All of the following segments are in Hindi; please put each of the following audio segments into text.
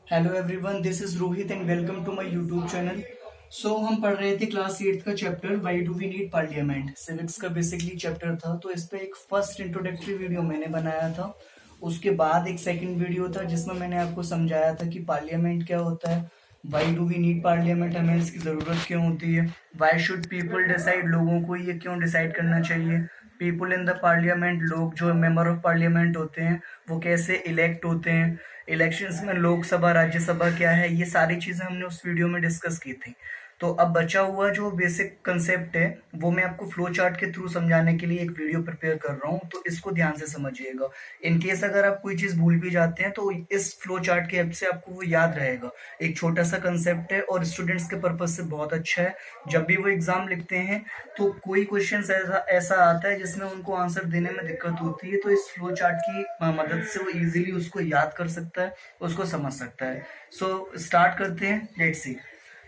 Hello everyone, this is Rohit and welcome to my YouTube channel. हम पढ़ रहे थे क्लास 8 का chapter why do we need parliament. Civics का बेसिकली चैप्टर था, तो इस पे एक फर्स्ट इंट्रोडक्टरी वीडियो मैंने बनाया था। उसके बाद एक सेकंड वीडियो था जिसमें मैंने आपको समझाया था कि पार्लियामेंट क्या होता है, why do we need parliament, हमें इसकी ज़रूरत क्यों होती है, व्हाई शुड पीपल डिसाइड, लोगों को ये क्यों डिसाइड करना चाहिए, पीपल इन द पार्लियामेंट, लोग जो मेंबर ऑफ पार्लियामेंट होते हैं वो कैसे इलेक्ट होते हैं, इलेक्शंस में लोकसभा राज्यसभा क्या है, ये सारी चीजें हमने उस वीडियो में डिस्कस की थी। तो अब बचा हुआ जो बेसिक कंसेप्ट है वो मैं आपको फ्लो चार्ट के थ्रू समझाने के लिए एक वीडियो प्रिपेयर कर रहा हूँ, तो इसको ध्यान से समझिएगा। इन केस अगर आप कोई चीज भूल भी जाते हैं तो इस फ्लो चार्ट की हेल्प से आपको वो याद रहेगा। एक छोटा सा कंसेप्ट है और स्टूडेंट्स के पर्पज से बहुत अच्छा है। जब भी वो एग्जाम लिखते हैं तो कोई क्वेश्चन ऐसा ऐसा आता है जिसमें उनको आंसर देने में दिक्कत होती है, तो इस फ्लो चार्ट की मदद से वो इजीली उसको याद कर सकता है, उसको समझ सकता है। स्टार्ट करते हैं, लेट्स सी।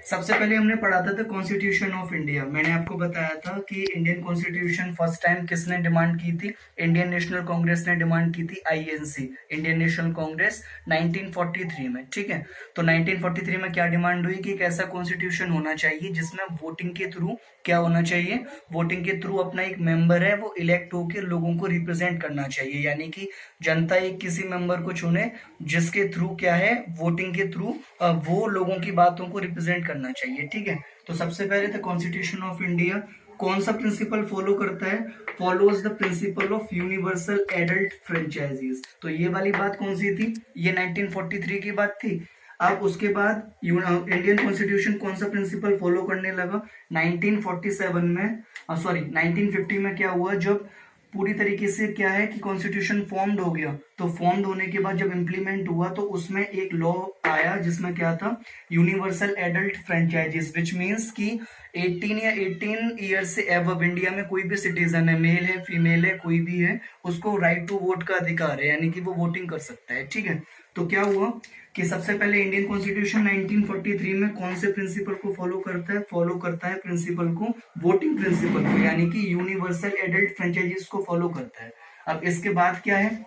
सबसे पहले हमने पढ़ा था कॉन्स्टिट्यूशन ऑफ इंडिया। मैंने आपको बताया था कि इंडियन कॉन्स्टिट्यूशन फर्स्ट टाइम किसने डिमांड की थी, इंडियन नेशनल कांग्रेस ने डिमांड की थी, आईएनसी, इंडियन नेशनल कांग्रेस, 1943 में। ठीक है, तो 1943 में क्या डिमांड हुई कि एक ऐसा कॉन्स्टिट्यूशन होना चाहिए जिसमें वोटिंग के थ्रू क्या होना चाहिए, वोटिंग के थ्रू अपना एक मेंबर है वो इलेक्ट होकर लोगों को रिप्रेजेंट करना चाहिए, यानी कि जनता एक किसी मेंबर को चुने जिसके थ्रू क्या है, वोटिंग के थ्रू वो लोगों की बातों को रिप्रेजेंट करना चाहिए। ठीक है, तो सबसे पहले था कॉन्स्टिट्यूशन ऑफ इंडिया कौन सा प्रिंसिपल फॉलो करता है, follows the principle of universal adult franchises. तो ये वाली बात कौन सी थी, ये 1943 की बात थी। अब उसके बाद इंडियन कॉन्स्टिट्यूशन कौन सा प्रिंसिपल फॉलो करने लगा, 1947 में, सॉरी 1950 में क्या हुआ, जब पूरी तरीके से क्या है कि कॉन्स्टिट्यूशन फॉर्म्ड हो गया। तो फॉर्म्ड होने के बाद जब इम्प्लीमेंट हुआ तो उसमें एक लॉ आया जिसमें क्या था, universal adult franchises, which means कि 18 या 18 ईयर से एबव इंडिया में कोई भी सिटीजन है, मेल है फीमेल है कोई भी है, उसको राइट टू वोट का अधिकार है, यानी कि वो वोटिंग कर सकता है। ठीक है, तो क्या हुआ कि सबसे पहले इंडियन कॉन्स्टिट्यूशन 1943 में कौन से प्रिंसिपल को फॉलो करता है, फॉलो करता है प्रिंसिपल को, वोटिंग प्रिंसिपल को, यानी कि यूनिवर्सल एडल्ट फ्रेंचाइजीज को फॉलो करता है। अब इसके बाद क्या है,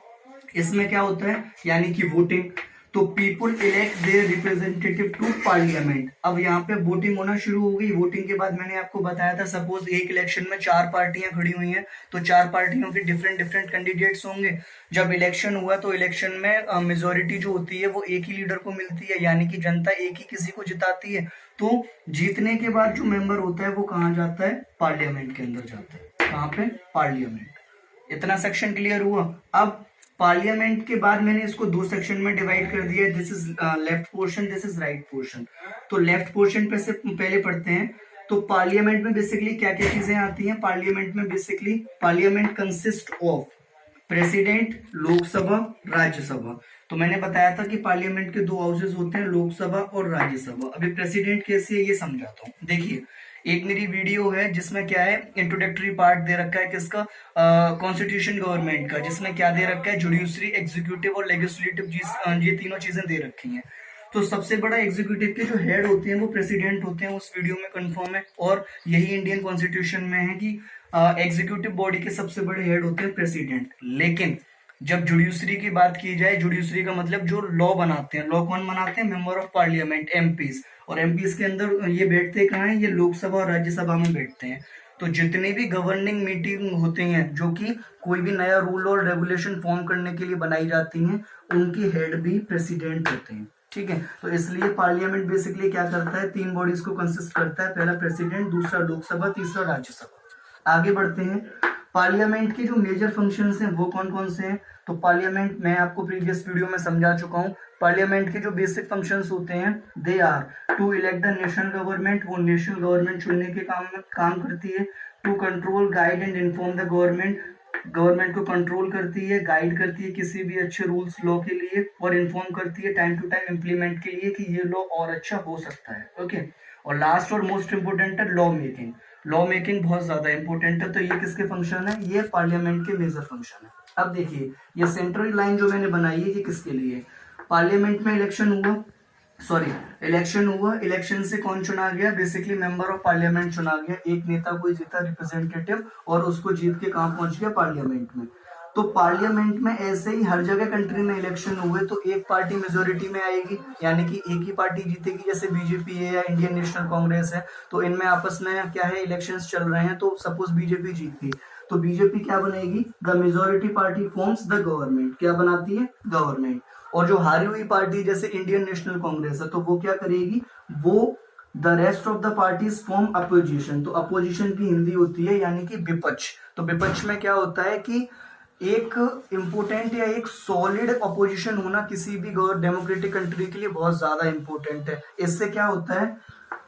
इसमें क्या होता है, यानी कि वोटिंग। तो people elect their representative to parliament. अब यहाँ पे वोटिंग होना शुरू हो गई। वोटिंग के बाद मैंने आपको बताया था, सपोज एक इलेक्शन में 4 पार्टियां खड़ी हुई हैं, तो 4 पार्टियों के डिफरेंट डिफरेंट कैंडिडेट्स होंगे। जब इलेक्शन हुआ तो इलेक्शन में मेजोरिटी जो होती है वो एक ही लीडर को मिलती है, यानी कि जनता एक ही किसी को जिताती है। तो जीतने के बाद जो मेंबर होता है वो कहाँ जाता है, पार्लियामेंट के अंदर जाता है। कहाँ पे, पार्लियामेंट। इतना सेक्शन क्लियर हुआ। अब पार्लियामेंट के बाद मैंने इसको 2 सेक्शन में डिवाइड कर दिया, this is left portion, this is right portion. तो लेफ्ट पोर्शन पे से पहले पढ़ते हैं। तो पार्लियामेंट में बेसिकली क्या क्या चीजें आती हैं, पार्लियामेंट में basically parliament consist of president, Lok Sabha, Rajya Sabha. तो मैंने बताया था कि पार्लियामेंट के 2 हाउसेज होते हैं, लोकसभा और राज्यसभा। अभी प्रेसिडेंट कैसे है ये समझाता हूँ। देखिए, एक मेरी वीडियो है जिसमें क्या है, इंट्रोडक्टरी पार्ट दे रखा है किसका, कॉन्स्टिट्यूशन गवर्नमेंट का, जिसमें क्या दे रखा है, जुडिशरी, एग्जीक्यूटिव और लेजिस्लेटिव, ये तीनों चीजें दे रखी हैं। तो सबसे बड़ा एग्जीक्यूटिव के जो हेड होते हैं वो प्रेसिडेंट होते हैं, उस वीडियो में कंफर्म है। और यही इंडियन कॉन्स्टिट्यूशन में है कि एग्जीक्यूटिव बॉडी के सबसे बड़े हेड होते हैं प्रेसिडेंट। लेकिन जब जुडिशरी की बात की जाए, जुडिशरी का मतलब जो लॉ बनाते हैं, लॉ कौन बनाते हैं, मेंबर ऑफ पार्लियामेंट, एमपीज। और एमपीज के अंदर ये बैठते कहाँ हैं, ये लोकसभा और राज्यसभा में बैठते हैं। तो जितनी भी गवर्निंग मीटिंग होती हैं, जो कि कोई भी नया रूल और रेगुलेशन फॉर्म करने के लिए बनाई जाती हैं, उनके हेड भी प्रेसिडेंट होते हैं। ठीक है, तो इसलिए पार्लियामेंट बेसिकली क्या करता है, 3 बॉडीज को कंसिस्ट करता है, पहला प्रेसिडेंट, दूसरा लोकसभा, तीसरा राज्यसभा। आगे बढ़ते हैं। पार्लियामेंट के जो मेजर फंक्शंस हैं वो कौन कौन से हैं, तो पार्लियामेंट मैं आपको प्रीवियस वीडियो में समझा चुका हूँ। पार्लियामेंट के जो बेसिक फंक्शंस होते हैं, they are to elect the national government, वो नेशनल गवर्नमेंट चुनने के काम करती है। To control, guide and inform the government, government को कंट्रोल करती है, गाइड करती है किसी भी अच्छे रूल्स लॉ के लिए, और इन्फॉर्म करती है टाइम टू टाइम इम्प्लीमेंट के लिए कि ये लॉ और अच्छा हो सकता है। ओके, और लास्ट और मोस्ट इंपोर्टेंट है लॉ मेकिंग। लॉ मेकिंग बहुत ज्यादा इंपॉर्टेंट है। तो ये किसके फंक्शन है, ये पार्लियामेंट के मेजर फंक्शन है। अब देखिए, ये सेंट्रल लाइन जो मैंने बनाई है ये किसके लिए, पार्लियामेंट में इलेक्शन हुआ, सॉरी इलेक्शन हुआ, इलेक्शन से कौन चुना गया, बेसिकली मेंबर ऑफ पार्लियामेंट चुना गया। एक नेता कोई जीता रिप्रेजेंटेटिव, और उसको जीत के कहां पहुंच गया, पार्लियामेंट में। तो पार्लियामेंट में ऐसे ही हर जगह कंट्री में इलेक्शन हुए तो एक पार्टी मेजोरिटी में आएगी, यानी कि एक ही पार्टी जीतेगी। जैसे बीजेपी है या इंडियन नेशनल कांग्रेस है, तो इनमें आपस में क्या है, इलेक्शंस चल रहे हैं। तो सपोज बीजेपी जीत गई तो बीजेपी क्या बनेगी, the majority party forms the government, क्या बनाती है, गवर्नमेंट। और जो हारी हुई पार्टी जैसे इंडियन नेशनल कांग्रेस है, तो वो क्या करेगी, वो the rest of the parties form opposition. तो अपोजिशन की हिंदी होती है यानी कि विपक्ष। तो विपक्ष में क्या होता है कि एक इम्पोर्टेंट या एक सॉलिड अपोजिशन होना किसी भी डेमोक्रेटिक कंट्री के लिए बहुत ज्यादा इंपॉर्टेंट है। इससे क्या होता है,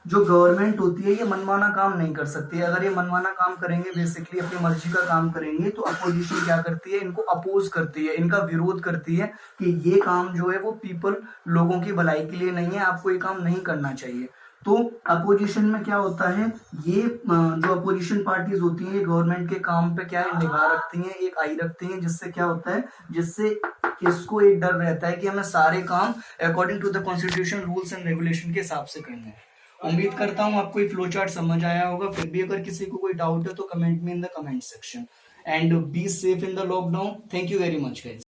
जो गवर्नमेंट होती है ये मनमाना काम नहीं कर सकती है। अगर ये मनमाना काम करेंगे, बेसिकली अपनी मर्जी का काम करेंगे, तो अपोजिशन क्या करती है, इनको अपोज करती है, इनका विरोध करती है कि ये काम जो है वो पीपल, लोगों की भलाई के लिए नहीं है, आपको ये काम नहीं करना चाहिए। तो अपोजिशन में क्या होता है, ये जो अपोजिशन पार्टीज होती हैं ये गवर्नमेंट के काम पे क्या है, निगाह रखती हैं, एक आई रखती हैं, जिससे क्या होता है, जिससे इसको एक डर रहता है कि हमें सारे काम according to the constitution, rules and regulation के हिसाब से करने हैं। उम्मीद करता हूँ आपको ये फ्लो चार्ट समझ आया होगा। फिर भी अगर किसी को कोई डाउट है तो कमेंट में in the comment section. And be safe in the lockdown. Thank you very much guys.